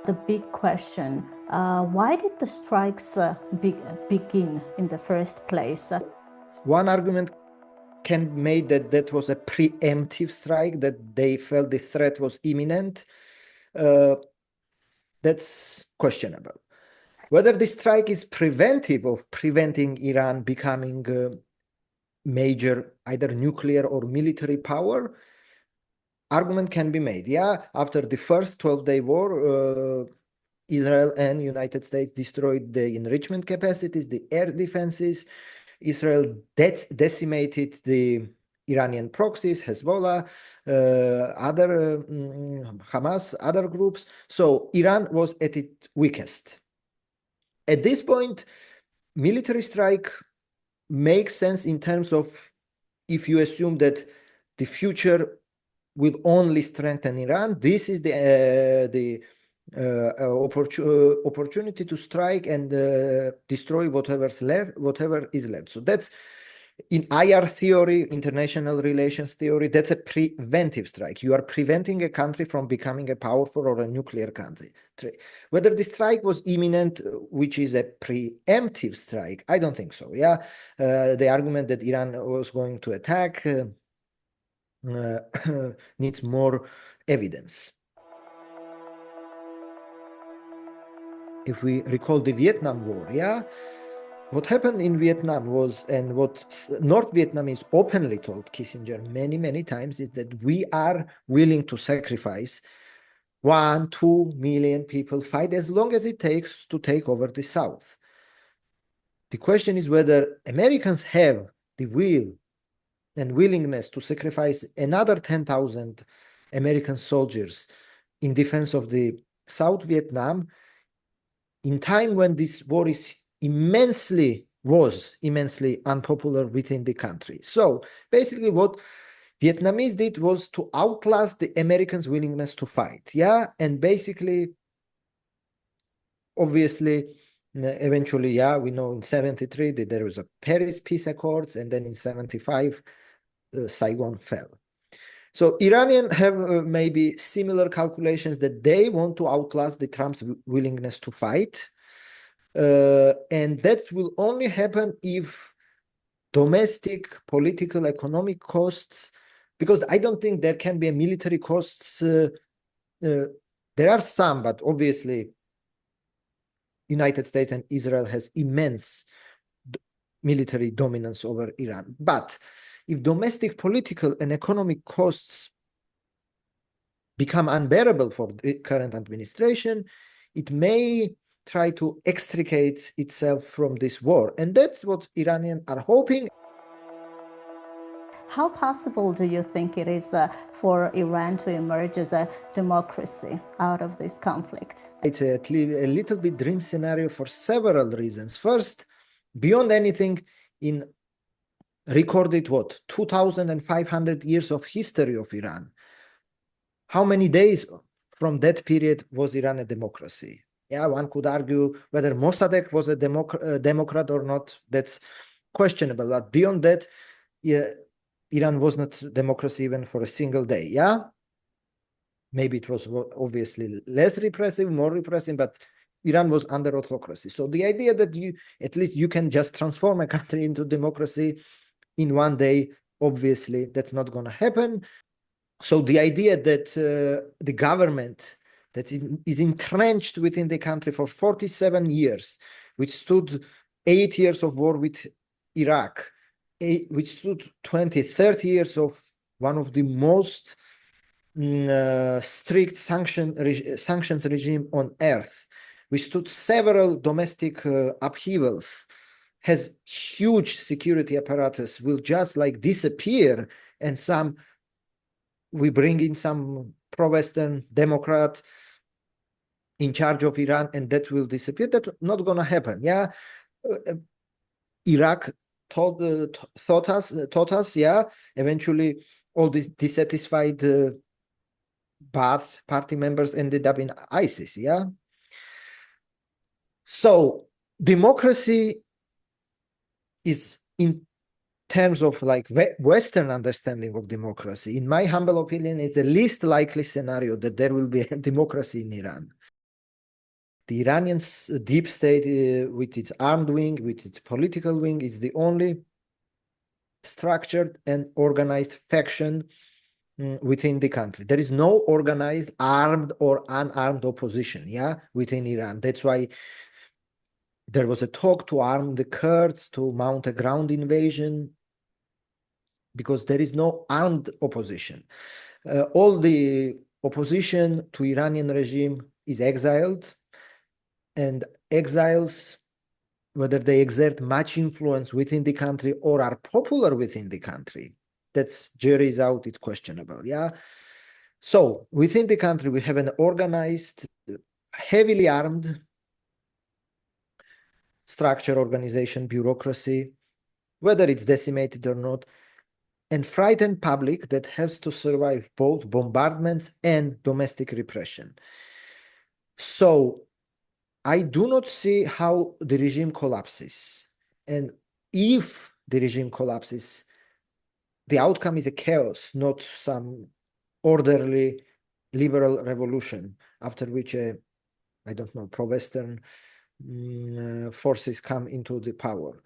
The big question, why did the strikes begin in the first place? One argument can be made that that was a preemptive strike, that they felt the threat was imminent. That's questionable. Whether the strike is preventive of preventing Iran becoming a major either nuclear or military power, argument can be made. Yeah, after the first 12-day war, Israel and United States destroyed the enrichment capacities, the air defenses. Israel decimated the Iranian proxies, Hezbollah, Hamas, other groups. So Iran was at its weakest. At this point, military strike makes sense in terms of if you assume that the future will only strengthen Iran. This is the opportunity to strike and destroy whatever is left. So that's in IR theory, international relations theory, that's a preventive strike. You are preventing a country from becoming a powerful or a nuclear country. Whether the strike was imminent, which is a preemptive strike, I don't think so. Yeah, the argument that Iran was going to attack needs more evidence. If we recall the Vietnam War, yeah, what happened in Vietnam was, and what North Vietnamese openly told Kissinger many, many times, is that we are willing to sacrifice 1, 2 million people, fight as long as it takes to take over the South. The question is whether Americans have the will and willingness to sacrifice another 10,000 American soldiers in defense of the South Vietnam in time when this war was immensely unpopular within the country. So basically what Vietnamese did was to outlast the Americans' willingness to fight. Yeah, and basically, obviously, eventually, yeah, we know in 73 that there was a Paris Peace Accords, and then in 75, Saigon fell. So Iranians have maybe similar calculations that they want to outlast the Trump's willingness to fight. And that will only happen if domestic, political, economic costs, because I don't think there can be a military costs. There are some, but obviously United States and Israel has immense military dominance over Iran. But if domestic, political, and economic costs become unbearable for the current administration, it may try to extricate itself from this war. And that's what Iranians are hoping. How possible do you think it is for Iran to emerge as a democracy out of this conflict? It's a little bit dream scenario for several reasons. First, beyond anything, in recorded 2,500 years of history of Iran, how many days from that period was Iran a democracy? Yeah, one could argue whether Mossadegh was a democrat or not. That's questionable. But beyond that, yeah, Iran was not democracy even for a single day. Yeah, maybe it was obviously less repressive, more repressive, but Iran was under autocracy. So the idea that at least you can just transform a country into democracy in one day, obviously that's not going to happen. So the idea that the government that is entrenched within the country for 47 years, which stood 8 years of war with Iraq, which stood 20, 30 years of one of the most strict sanctions regime on earth, which stood several domestic upheavals, has huge security apparatus, will just like disappear, and we bring in some pro-Western Democrat in charge of Iran, and that will disappear. That's not going to happen. Yeah, Iraq taught us. Yeah, eventually all these dissatisfied Ba'ath party members ended up in ISIS. Yeah. So democracy is in terms of like Western understanding of democracy, in my humble opinion, is the least likely scenario that there will be a democracy in Iran. The Iranian deep state with its armed wing, with its political wing, is the only structured and organized faction within the country. There is no organized armed or unarmed opposition, within Iran. That's why there was a talk to arm the Kurds, to mount a ground invasion, because there is no armed opposition. All the opposition to Iranian regime is exiled, and exiles, whether they exert much influence within the country or are popular within the country, that's jury's out, it's questionable, So within the country, we have an organized, heavily armed structure, organization, bureaucracy, whether it's decimated or not, and frightened public that has to survive both bombardments and domestic repression. So I do not see how the regime collapses. And if the regime collapses, the outcome is a chaos, not some orderly liberal revolution, after which, I don't know, pro-Western forces come into the power.